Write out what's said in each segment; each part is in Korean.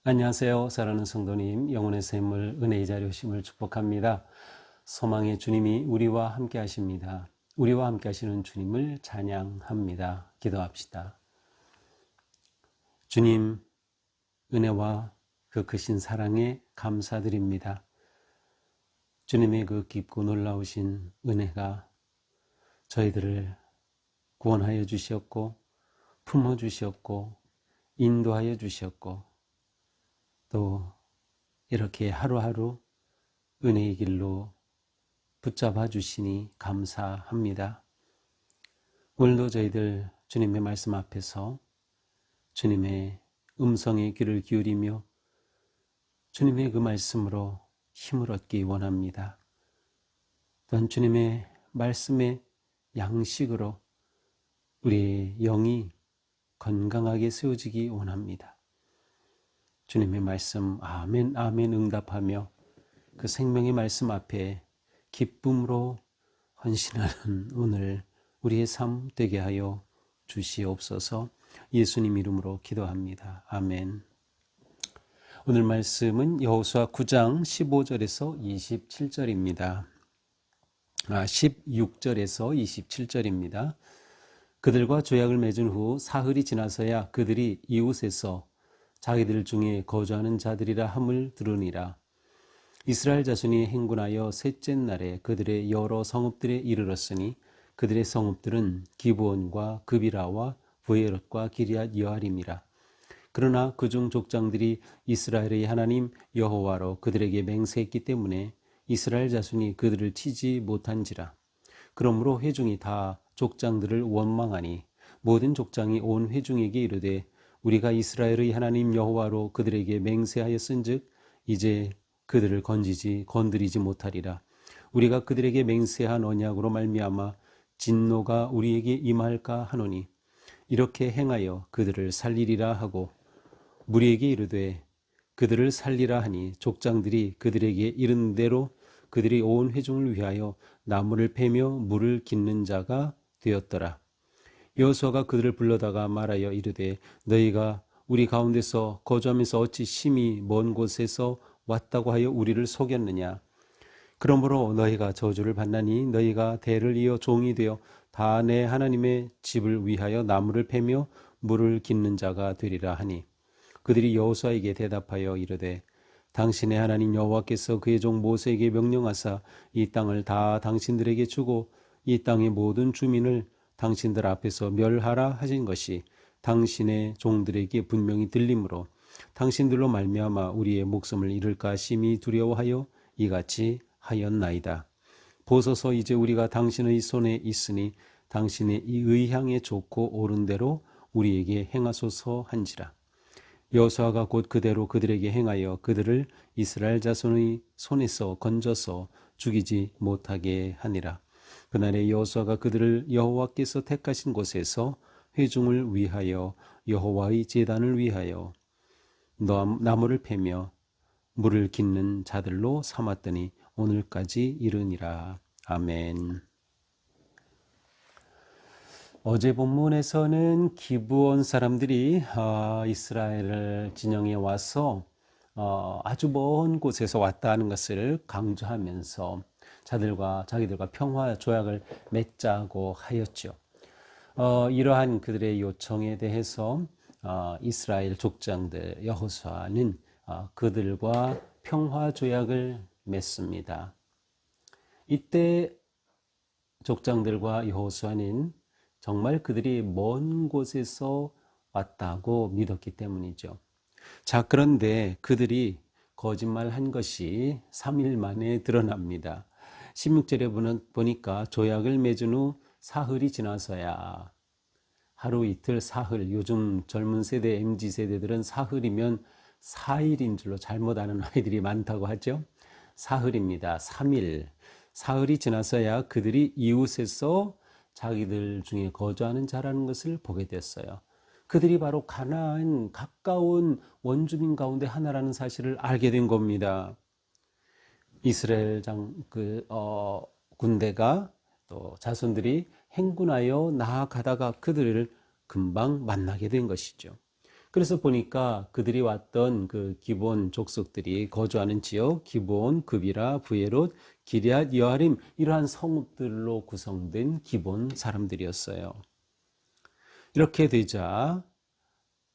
안녕하세요. 사랑하는 성도님, 영혼의 샘물 은혜의 자리 오심을 축복합니다. 소망의 주님이 우리와 함께 하십니다. 우리와 함께 하시는 주님을 찬양합니다. 기도합시다. 주님, 은혜와 그 크신 사랑에 감사드립니다. 주님의 그 깊고 놀라우신 은혜가 저희들을 구원하여 주셨고, 품어주셨고, 인도하여 주셨고, 또 이렇게 하루하루 은혜의 길로 붙잡아 주시니 감사합니다. 오늘도 저희들 주님의 말씀 앞에서 주님의 음성에 귀를 기울이며 주님의 그 말씀으로 힘을 얻기 원합니다. 또한 주님의 말씀의 양식으로 우리의 영이 건강하게 세워지기 원합니다. 주님의 말씀 아멘 아멘 응답하며 그 생명의 말씀 앞에 기쁨으로 헌신하는 오늘 우리의 삶 되게 하여 주시옵소서. 예수님 이름으로 기도합니다. 아멘. 오늘 말씀은 여호수아 9장 15절에서 27절입니다. 16절에서 27절입니다. 그들과 조약을 맺은 후 사흘이 지나서야 그들이 이웃에서 자기들 중에 거주하는 자들이라 함을 들으니라. 이스라엘 자손이 행군하여 셋째 날에 그들의 여러 성읍들에 이르렀으니 그들의 성읍들은 기브온과 그비라와 브에롯과 기리앗 여아림이라. 그러나 그중 족장들이 이스라엘의 하나님 여호와로 그들에게 맹세했기 때문에 이스라엘 자손이 그들을 치지 못한지라. 그러므로 회중이 다 족장들을 원망하니 모든 족장이 온 회중에게 이르되 우리가 이스라엘의 하나님 여호와로 그들에게 맹세하였은즉 이제 그들을 건드리지 못하리라. 우리가 그들에게 맹세한 언약으로 말미암아 진노가 우리에게 임할까 하노니 이렇게 행하여 그들을 살리리라 하고 무리에게 이르되 그들을 살리라 하니 족장들이 그들에게 이른 대로 그들이 온 회중을 위하여 나무를 패며 물을 깃는 자가 되었더라. 여호수아가 그들을 불러다가 말하여 이르되 너희가 우리 가운데서 거주하면서 어찌 심히 먼 곳에서 왔다고 하여 우리를 속였느냐. 그러므로 너희가 저주를 받나니 너희가 대를 이어 종이 되어 다 내 하나님의 집을 위하여 나무를 패며 물을 깃는 자가 되리라 하니 그들이 여호수아에게 대답하여 이르되 당신의 하나님 여호와께서 그의 종 모세에게 명령하사 이 땅을 다 당신들에게 주고 이 땅의 모든 주민을 당신들 앞에서 멸하라 하신 것이 당신의 종들에게 분명히 들리므로 당신들로 말미암아 우리의 목숨을 잃을까 심히 두려워하여 이같이 하였나이다. 보소서 이제 우리가 당신의 손에 있으니 당신의 이 의향에 좋고 옳은 대로 우리에게 행하소서 한지라. 여호수아가 곧 그대로 그들에게 행하여 그들을 이스라엘 자손의 손에서 건져서 죽이지 못하게 하니라. 그날에 여호수아가 그들을 여호와께서 택하신 곳에서 회중을 위하여 여호와의 제단을 위하여 나무를 패며 물을 깃는 자들로 삼았더니 오늘까지 이르니라. 아멘. 어제 본문에서는 기브온 사람들이 이스라엘 진영에 와서 아주 먼 곳에서 왔다는 것을 강조하면서 자기들과 평화 조약을 맺자고 하였죠. 이러한 그들의 요청에 대해서 이스라엘 족장들 여호수아는 그들과 평화 조약을 맺습니다. 이때 족장들과 여호수아는 정말 그들이 먼 곳에서 왔다고 믿었기 때문이죠. 자, 그런데 그들이 거짓말한 것이 3일 만에 드러납니다. 16절에 보니까 조약을 맺은 후 사흘이 지나서야, 하루 이틀 사흘, 요즘 젊은 세대 MZ세대들은 사흘이면 4일인 줄로 잘못 아는 아이들이 많다고 하죠. 사흘입니다. 3일. 사흘이 지나서야 그들이 이웃에서 자기들 중에 거주하는 자라는 것을 보게 됐어요. 그들이 바로 가나안 가까운 원주민 가운데 하나라는 사실을 알게 된 겁니다. 이스라엘 군대가 또 자손들이 행군하여 나아가다가 그들을 금방 만나게 된 것이죠. 그래서 보니까 그들이 왔던 그 기본 족속들이 거주하는 지역, 기본, 그비라, 브예롯, 기럇, 여아림 이러한 성읍들로 구성된 기본 사람들이었어요. 이렇게 되자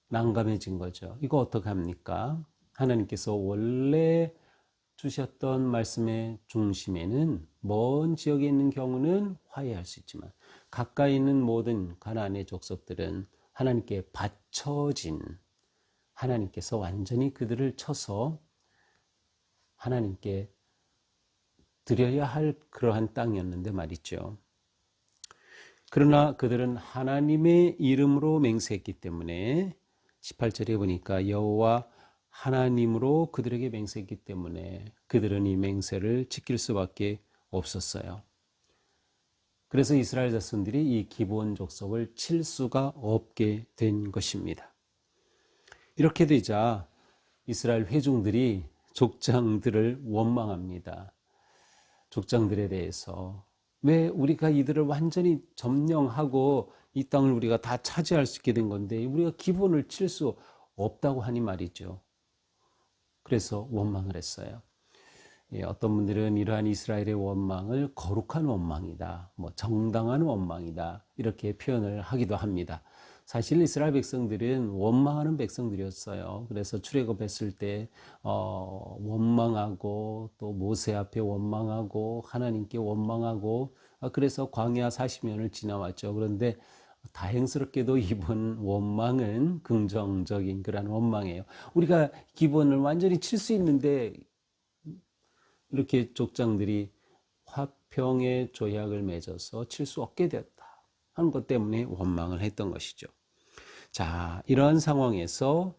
난감해진 거죠. 이거 어떻게 합니까? 하나님께서 원래 주셨던 말씀의 중심에는 먼 지역에 있는 경우는 화해할 수 있지만 가까이 있는 모든 가나안의 족속들은 하나님께 바쳐진, 하나님께서 완전히 그들을 쳐서 하나님께 드려야 할 그러한 땅이었는데 말이죠. 그러나 그들은 하나님의 이름으로 맹세했기 때문에 18절에 보니까 여호와 하나님으로 그들에게 맹세했기 때문에 그들은 이 맹세를 지킬 수밖에 없었어요. 그래서 이스라엘 자손들이 이 기브온 족속을 칠 수가 없게 된 것입니다. 이렇게 되자 이스라엘 회중들이 족장들을 원망합니다. 족장들에 대해서 왜 우리가 이들을 완전히 점령하고 이 땅을 우리가 다 차지할 수 있게 된 건데 우리가 기브온을 칠 수 없다고 하니 말이죠. 그래서 원망을 했어요. 어떤 분들은 이러한 이스라엘의 원망을 거룩한 원망이다, 정당한 원망이다 이렇게 표현을 하기도 합니다. 사실 이스라엘 백성들은 원망하는 백성들이었어요. 그래서 출애굽했을 때 원망하고 또 모세 앞에 원망하고 하나님께 원망하고 그래서 광야 40년을 지나왔죠. 그런데 다행스럽게도 이번 원망은 긍정적인 그런 원망이에요. 우리가 기본을 완전히 칠 수 있는데 이렇게 족장들이 화평의 조약을 맺어서 칠 수 없게 되었다 하는 것 때문에 원망을 했던 것이죠. 자, 이러한 상황에서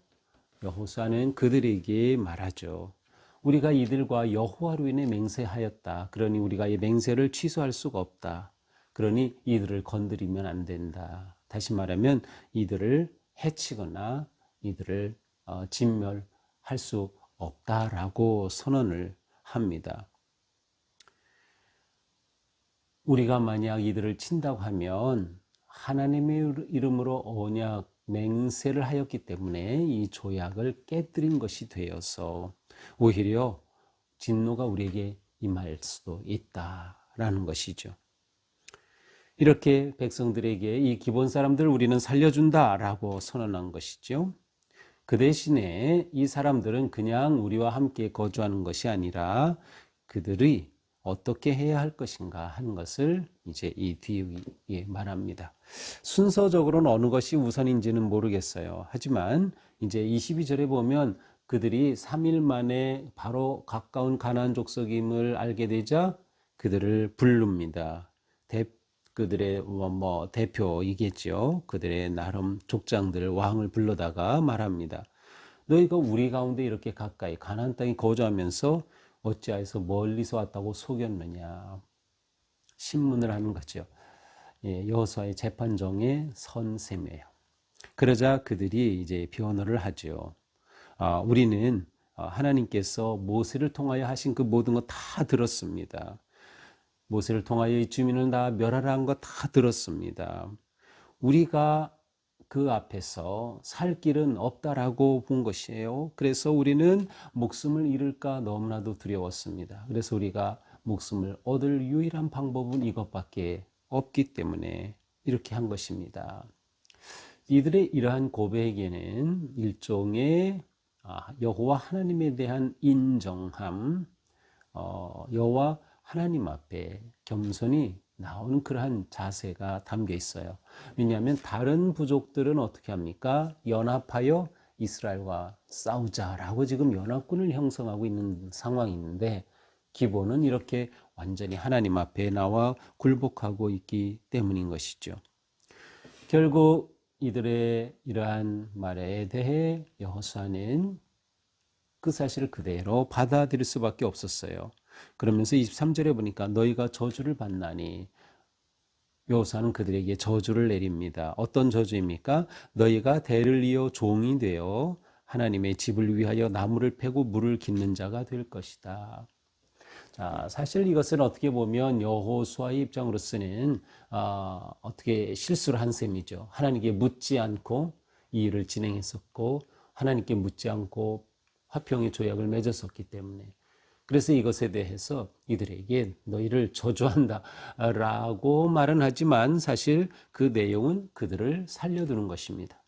여호수아는 그들에게 말하죠. 우리가 이들과 여호와로 인해 맹세하였다. 그러니 우리가 이 맹세를 취소할 수가 없다. 그러니 이들을 건드리면 안 된다. 다시 말하면 이들을 해치거나 이들을 진멸할 수 없다라고 선언을 합니다. 우리가 만약 이들을 친다고 하면 하나님의 이름으로 언약 맹세를 하였기 때문에 이 조약을 깨뜨린 것이 되어서 오히려 진노가 우리에게 임할 수도 있다라는 것이죠. 이렇게 백성들에게 이 기본 사람들 우리는 살려준다라고 선언한 것이죠. 그 대신에 이 사람들은 그냥 우리와 함께 거주하는 것이 아니라 그들이 어떻게 해야 할 것인가 하는 것을 이제 이 뒤에 말합니다. 순서적으로는 어느 것이 우선인지는 모르겠어요. 하지만 이제 22절에 보면 그들이 3일 만에 바로 가까운 가나안 족속임을 알게 되자 그들을 부릅니다. 그들의 대표이겠죠. 그들의 나름 족장들 왕을 불러다가 말합니다. 너희가 우리 가운데 이렇게 가까이 가나안 땅에 거주하면서 어찌하여서 멀리서 왔다고 속였느냐. 신문을 하는 거죠. 여호수아의 재판정에 선 셈이에요. 그러자 그들이 이제 변호를 하죠. 우리는 하나님께서 모세를 통하여 하신 그 모든 거 다 들었습니다. 모세를 통하여 이 주민을 다 멸하라는 거 다 들었습니다. 우리가 그 앞에서 살 길은 없다라고 본 것이에요. 그래서 우리는 목숨을 잃을까 너무나도 두려웠습니다. 그래서 우리가 목숨을 얻을 유일한 방법은 이것밖에 없기 때문에 이렇게 한 것입니다. 이들의 이러한 고백에는 일종의 여호와 하나님에 대한 인정함, 여호와 하나님 앞에 겸손히 나오는 그러한 자세가 담겨 있어요. 왜냐하면 다른 부족들은 어떻게 합니까? 연합하여 이스라엘과 싸우자라고 지금 연합군을 형성하고 있는 상황이 있는데 기본은 이렇게 완전히 하나님 앞에 나와 굴복하고 있기 때문인 것이죠. 결국 이들의 이러한 말에 대해 여호수아는 그 사실을 그대로 받아들일 수밖에 없었어요. 그러면서 23절에 보니까 너희가 저주를 받나니 여호수아는 그들에게 저주를 내립니다. 어떤 저주입니까? 너희가 대를 이어 종이 되어 하나님의 집을 위하여 나무를 패고 물을 깃는 자가 될 것이다. 자, 사실 이것은 어떻게 보면 여호수아의 입장으로서는 어떻게 실수를 한 셈이죠. 하나님께 묻지 않고 이 일을 진행했었고 하나님께 묻지 않고 화평의 조약을 맺었었기 때문에 그래서 이것에 대해서 이들에게 너희를 저주한다 라고 말은 하지만 사실 그 내용은 그들을 살려두는 것입니다.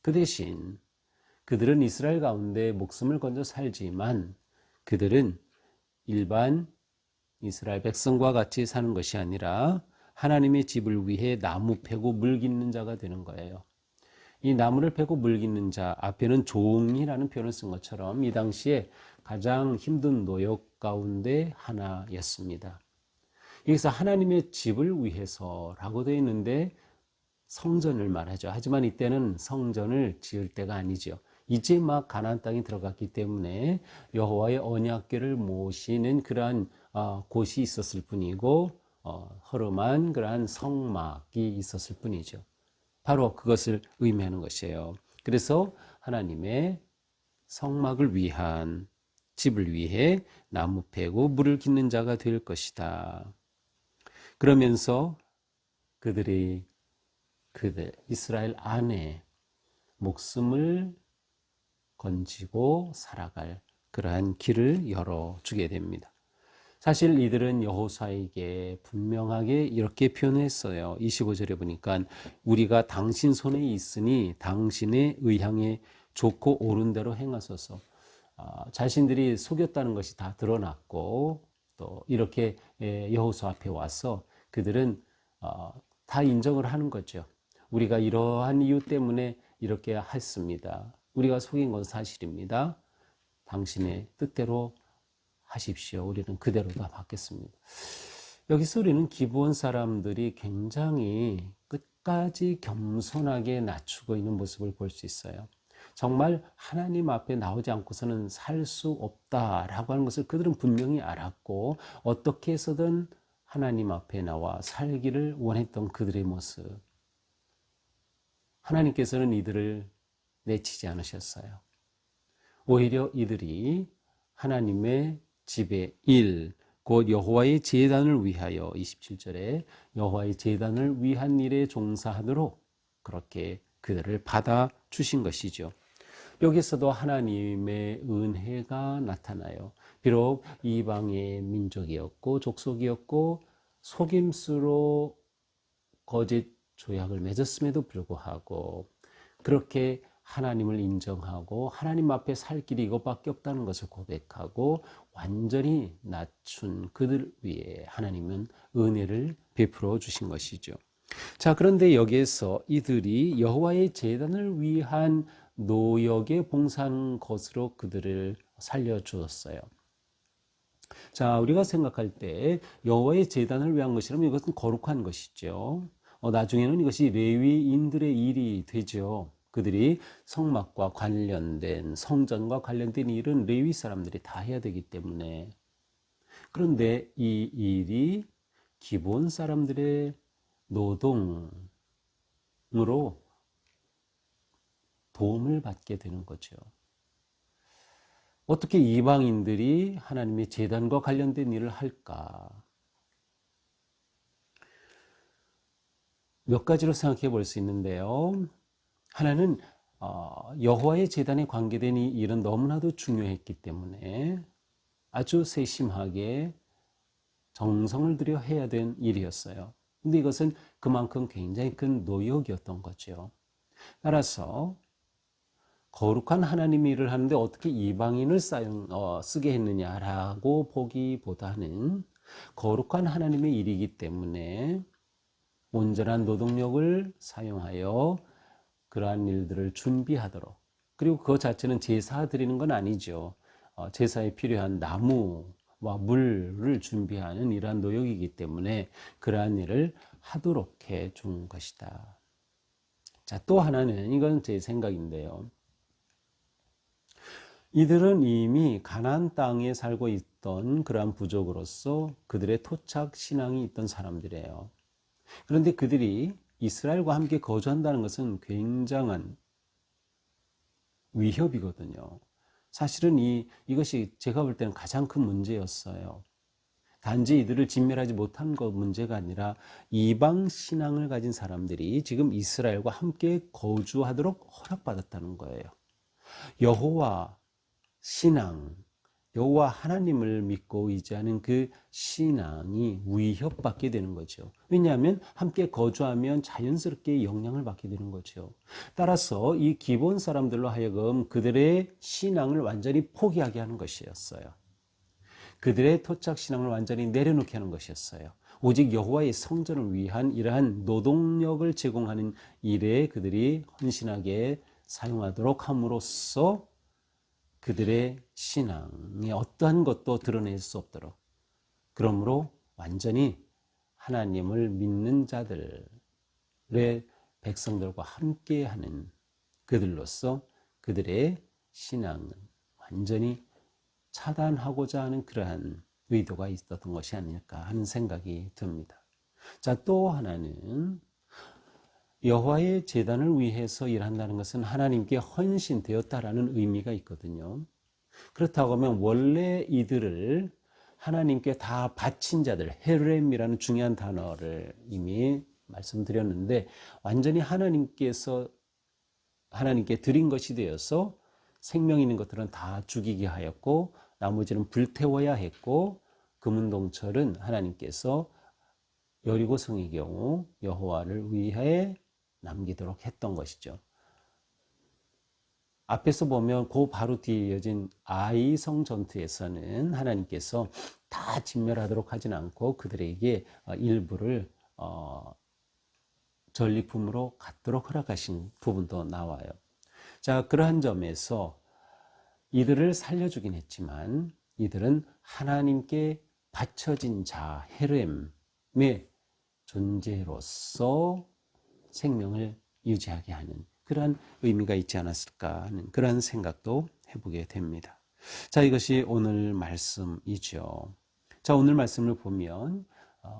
그 대신 그들은 이스라엘 가운데 목숨을 건져 살지만 그들은 일반 이스라엘 백성과 같이 사는 것이 아니라 하나님의 집을 위해 나무 패고 물 깃는 자가 되는 거예요. 이 나무를 패고 물 깃는 자 앞에는 종이라는 표현을 쓴 것처럼 이 당시에 가장 힘든 노역 가운데 하나였습니다. 여기서 하나님의 집을 위해서라고 되어 있는데 성전을 말하죠. 하지만 이때는 성전을 지을 때가 아니죠. 이제 막 가나안 땅에 들어갔기 때문에 여호와의 언약궤를 모시는 그러한 곳이 있었을 뿐이고 허름한 그러한 성막이 있었을 뿐이죠. 바로 그것을 의미하는 것이에요. 그래서 하나님의 성막을 위한 집을 위해 나무 패고 물을 깃는 자가 될 것이다. 그러면서 그들 이스라엘 안에 목숨을 건지고 살아갈 그러한 길을 열어주게 됩니다. 사실 이들은 여호수아에게 분명하게 이렇게 표현했어요. 25절에 보니까 우리가 당신 손에 있으니 당신의 의향에 좋고 옳은 대로 행하소서. 자신들이 속였다는 것이 다 드러났고 또 이렇게 여호수아 앞에 와서 그들은 다 인정을 하는 거죠. 우리가 이러한 이유 때문에 이렇게 했습니다. 우리가 속인 건 사실입니다. 당신의 뜻대로 하십시오. 우리는 그대로 다 받겠습니다. 여기서 우리는 기브온 사람들이 굉장히 끝까지 겸손하게 낮추고 있는 모습을 볼 수 있어요. 정말 하나님 앞에 나오지 않고서는 살 수 없다라고 하는 것을 그들은 분명히 알았고 어떻게 해서든 하나님 앞에 나와 살기를 원했던 그들의 모습. 하나님께서는 이들을 내치지 않으셨어요. 오히려 이들이 하나님의 집의 일, 곧 여호와의 제단을 위하여 27절에 여호와의 제단을 위한 일에 종사하도록 그렇게 그들을 받아주신 것이죠. 여기서도 하나님의 은혜가 나타나요. 비록 이방의 민족이었고 족속이었고 속임수로 거짓 조약을 맺었음에도 불구하고 그렇게 하나님을 인정하고 하나님 앞에 살 길이 이것밖에 없다는 것을 고백하고 완전히 낮춘 그들 위에 하나님은 은혜를 베풀어 주신 것이죠. 자, 그런데 여기에서 이들이 여호와의 제단을 위한 노역에 봉사한 것으로 그들을 살려주었어요. 자, 우리가 생각할 때 여호와의 제단을 위한 것이라면 이것은 거룩한 것이죠. 나중에는 이것이 레위인들의 일이 되죠. 그들이 성막과 관련된 성전과 관련된 일은 레위 사람들이 다 해야 되기 때문에 그런데 이 일이 기본 사람들의 노동으로 도움을 받게 되는 거죠. 어떻게 이방인들이 하나님의 제단과 관련된 일을 할까? 몇 가지로 생각해 볼 수 있는데요. 하나는 여호와의 제단에 관계된 이 일은 너무나도 중요했기 때문에 아주 세심하게 정성을 들여 해야 된 일이었어요. 근데 이것은 그만큼 굉장히 큰 노역이었던 거죠. 따라서 거룩한 하나님의 일을 하는데 어떻게 이방인을 쓰게 했느냐라고 보기보다는 거룩한 하나님의 일이기 때문에 온전한 노동력을 사용하여 그러한 일들을 준비하도록, 그리고 그 자체는 제사 드리는 건 아니죠. 제사에 필요한 나무와 물을 준비하는 이러한 노역이기 때문에 그러한 일을 하도록 해 준 것이다. 자, 또 하나는 이건 제 생각인데요. 이들은 이미 가나안 땅에 살고 있던 그러한 부족으로서 그들의 토착 신앙이 있던 사람들이에요. 그런데 그들이 이스라엘과 함께 거주한다는 것은 굉장한 위협이거든요. 사실은 이것이 제가 볼 때는 가장 큰 문제였어요. 단지 이들을 진멸하지 못한 것 문제가 아니라 이방 신앙을 가진 사람들이 지금 이스라엘과 함께 거주하도록 허락받았다는 거예요. 여호와 신앙, 여호와 하나님을 믿고 의지하는 그 신앙이 위협받게 되는 거죠. 왜냐하면 함께 거주하면 자연스럽게 영향을 받게 되는 거죠. 따라서 이 기본 사람들로 하여금 그들의 신앙을 완전히 포기하게 하는 것이었어요. 그들의 토착 신앙을 완전히 내려놓게 하는 것이었어요. 오직 여호와의 성전을 위한 이러한 노동력을 제공하는 일에 그들이 헌신하게 사용하도록 함으로써 그들의 신앙의 어떠한 것도 드러낼 수 없도록, 그러므로 완전히 하나님을 믿는 자들의 백성들과 함께하는 그들로서 그들의 신앙은 완전히 차단하고자 하는 그러한 의도가 있었던 것이 아닐까 하는 생각이 듭니다. 자, 또 하나는 여호와의 제단을 위해서 일한다는 것은 하나님께 헌신되었다라는 의미가 있거든요. 그렇다고 하면 원래 이들을 하나님께 다 바친 자들, 헤르엠이라는 중요한 단어를 이미 말씀드렸는데, 완전히 하나님께 드린 것이 되어서 생명 있는 것들은 다 죽이게 하였고 나머지는 불태워야 했고, 금은동철은 하나님께서 여리고성의 경우 여호와를 위해 남기도록 했던 것이죠. 앞에서 보면 그 바로 뒤에 이어진 아이성 전투에서는 하나님께서 다 진멸하도록 하진 않고 그들에게 일부를 전리품으로 갖도록 허락하신 부분도 나와요. 자, 그러한 점에서 이들을 살려주긴 했지만 이들은 하나님께 바쳐진 자, 헤르엠의 존재로서 생명을 유지하게 하는 그러한 의미가 있지 않았을까 하는 그러한 생각도 해보게 됩니다. 자, 이것이 오늘 말씀이죠. 자, 오늘 말씀을 보면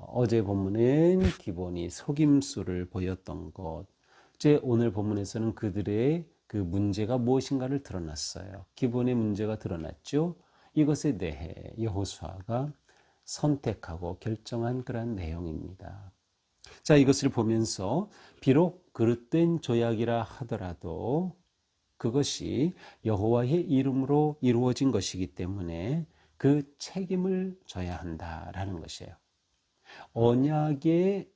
어제 본문은 기본이 속임수를 보였던 것, 제 오늘 본문에서는 그들의 그 문제가 무엇인가를 드러났어요. 기본의 문제가 드러났죠. 이것에 대해 여호수아가 선택하고 결정한 그러한 내용입니다. 자, 이것을 보면서 비록 그릇된 조약이라 하더라도 그것이 여호와의 이름으로 이루어진 것이기 때문에 그 책임을 져야 한다라는 것이에요. 언약의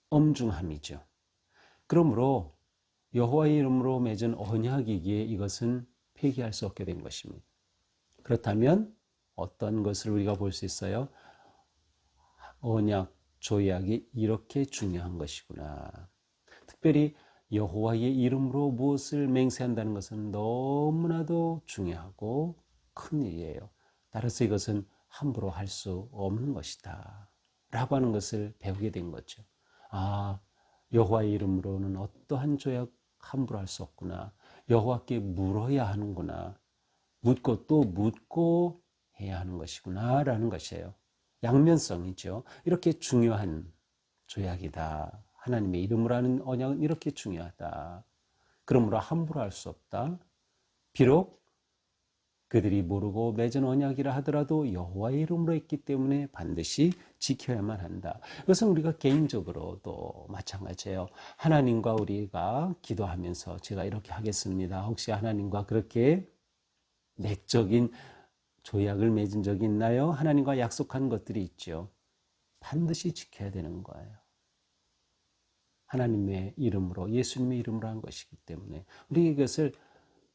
엄중함이죠. 그러므로 여호와의 이름으로 맺은 언약이기에 이것은 폐기할 수 없게 된 것입니다. 그렇다면 어떤 것을 우리가 볼 수 있어요? 언약, 조약이 이렇게 중요한 것이구나. 특별히 여호와의 이름으로 무엇을 맹세한다는 것은 너무나도 중요하고 큰 일이에요. 따라서 이것은 함부로 할 수 없는 것이다 라고 하는 것을 배우게 된 거죠. 아, 여호와의 이름으로는 어떠한 조약 함부로 할 수 없구나. 여호와께 물어야 하는구나. 묻고 또 묻고 해야 하는 것이구나 라는 것이에요. 양면성이죠. 이렇게 중요한 조약이다. 하나님의 이름으로 하는 언약은 이렇게 중요하다. 그러므로 함부로 할 수 없다. 비록 그들이 모르고 맺은 언약이라 하더라도 여호와의 이름으로 했기 때문에 반드시 지켜야만 한다. 이것은 우리가 개인적으로도 마찬가지예요. 하나님과 우리가 기도하면서 제가 이렇게 하겠습니다. 혹시 하나님과 그렇게 내적인 조약을 맺은 적이 있나요? 하나님과 약속한 것들이 있죠. 반드시 지켜야 되는 거예요. 하나님의 이름으로, 예수님의 이름으로 한 것이기 때문에 우리 이것을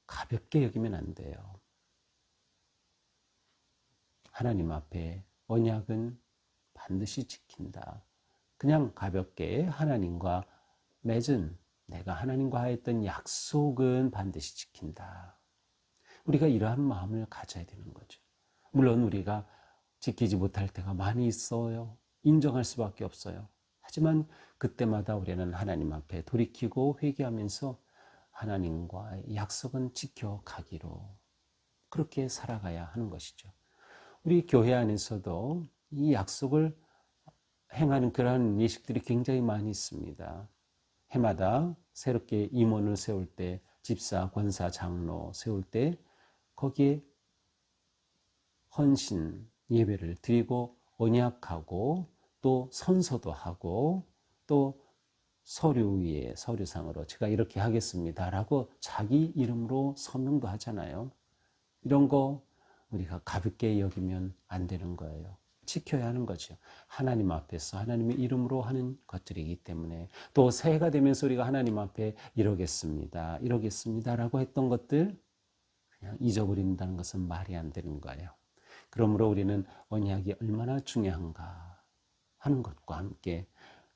가볍게 여기면 안 돼요. 하나님 앞에 언약은 반드시 지킨다. 그냥 가볍게 하나님과 맺은, 내가 하나님과 하였던 약속은 반드시 지킨다. 우리가 이러한 마음을 가져야 되는 거죠. 물론 우리가 지키지 못할 때가 많이 있어요. 인정할 수밖에 없어요. 하지만 그때마다 우리는 하나님 앞에 돌이키고 회개하면서 하나님과의 약속은 지켜가기로 그렇게 살아가야 하는 것이죠. 우리 교회 안에서도 이 약속을 행하는 그러한 예식들이 굉장히 많이 있습니다. 해마다 새롭게 임원을 세울 때, 집사, 권사, 장로 세울 때 거기에 헌신 예배를 드리고 언약하고 또 선서도 하고 또 서류 위에 서류상으로 제가 이렇게 하겠습니다라고 자기 이름으로 서명도 하잖아요. 이런 거 우리가 가볍게 여기면 안 되는 거예요. 지켜야 하는 거죠. 하나님 앞에서 하나님의 이름으로 하는 것들이기 때문에 또 새해가 되면서 우리가 하나님 앞에 이러겠습니다라고 했던 것들 그냥 잊어버린다는 것은 말이 안 되는 거예요. 그러므로 우리는 언약이 얼마나 중요한가 하는 것과 함께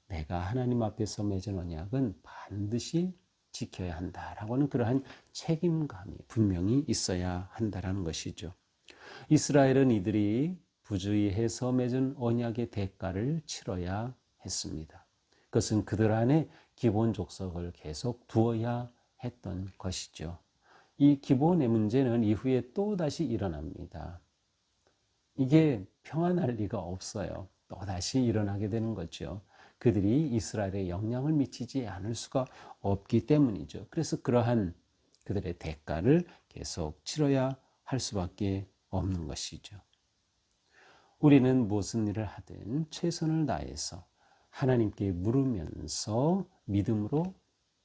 내가 하나님 앞에서 맺은 언약은 반드시 지켜야 한다라고는 그러한 책임감이 분명히 있어야 한다라는 것이죠. 이스라엘은 이들이 부주의해서 맺은 언약의 대가를 치러야 했습니다. 그것은 그들 안에 기본 족속을 계속 두어야 했던 것이죠. 이 기본의 문제는 이후에 또다시 일어납니다. 이게 평안할 리가 없어요. 또다시 일어나게 되는 거죠. 그들이 이스라엘에 영향을 미치지 않을 수가 없기 때문이죠. 그래서 그러한 그들의 대가를 계속 치러야 할 수밖에 없는 것이죠. 우리는 무슨 일을 하든 최선을 다해서 하나님께 물으면서 믿음으로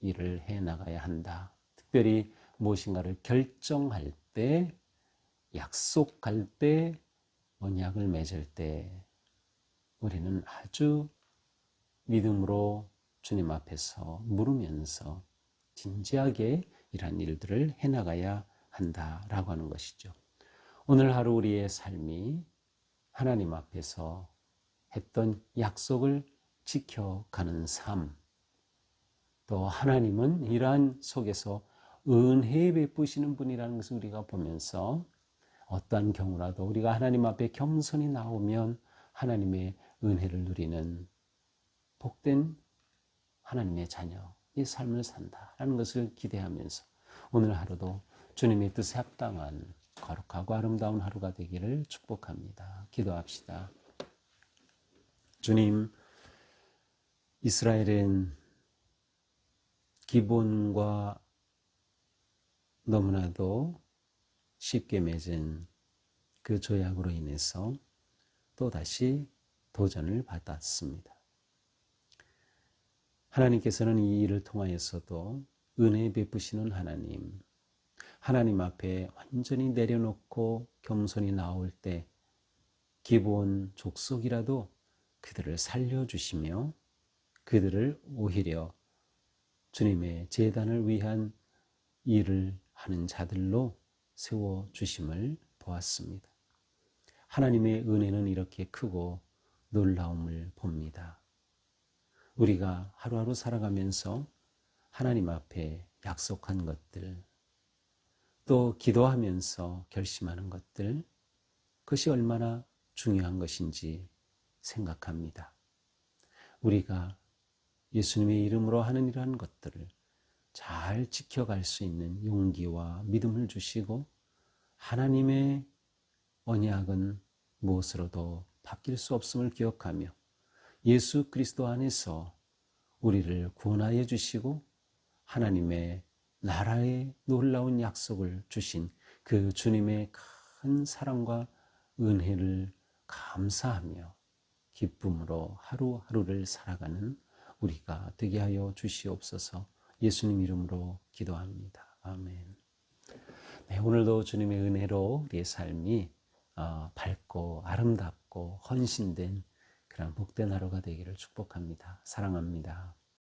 일을 해 나가야 한다. 특별히 무엇인가를 결정할 때, 약속할 때, 언약을 맺을 때 우리는 아주 믿음으로 주님 앞에서 물으면서 진지하게 이러한 일들을 해나가야 한다라고 하는 것이죠. 오늘 하루 우리의 삶이 하나님 앞에서 했던 약속을 지켜가는 삶, 또 하나님은 이러한 속에서 은혜 베푸시는 분이라는 것을 우리가 보면서 어떠한 경우라도 우리가 하나님 앞에 겸손히 나오면 하나님의 은혜를 누리는 복된 하나님의 자녀의 삶을 산다라는 것을 기대하면서 오늘 하루도 주님의 뜻에 합당한 거룩하고 아름다운 하루가 되기를 축복합니다. 기도합시다. 주님, 이스라엘은 기본과 너무나도 쉽게 맺은 그 조약으로 인해서 또다시 도전을 받았습니다. 하나님께서는 이 일을 통하여서도 은혜 베푸시는 하나님 앞에 완전히 내려놓고 겸손히 나올 때 기본 족속이라도 그들을 살려주시며 그들을 오히려 주님의 제단을 위한 일을 하는 자들로 세워주심을 보았습니다. 하나님의 은혜는 이렇게 크고 놀라움을 봅니다. 우리가 하루하루 살아가면서 하나님 앞에 약속한 것들, 또 기도하면서 결심하는 것들, 그것이 얼마나 중요한 것인지 생각합니다. 우리가 예수님의 이름으로 하는 이러한 것들을 잘 지켜갈 수 있는 용기와 믿음을 주시고 하나님의 언약은 무엇으로도 바뀔 수 없음을 기억하며 예수 그리스도 안에서 우리를 구원하여 주시고 하나님의 나라의 놀라운 약속을 주신 그 주님의 큰 사랑과 은혜를 감사하며 기쁨으로 하루하루를 살아가는 우리가 되게 하여 주시옵소서. 예수님 이름으로 기도합니다. 아멘. 네, 오늘도 주님의 은혜로 우리의 삶이 밝고 아름답고 헌신된 그런 복된 하루가 되기를 축복합니다. 사랑합니다.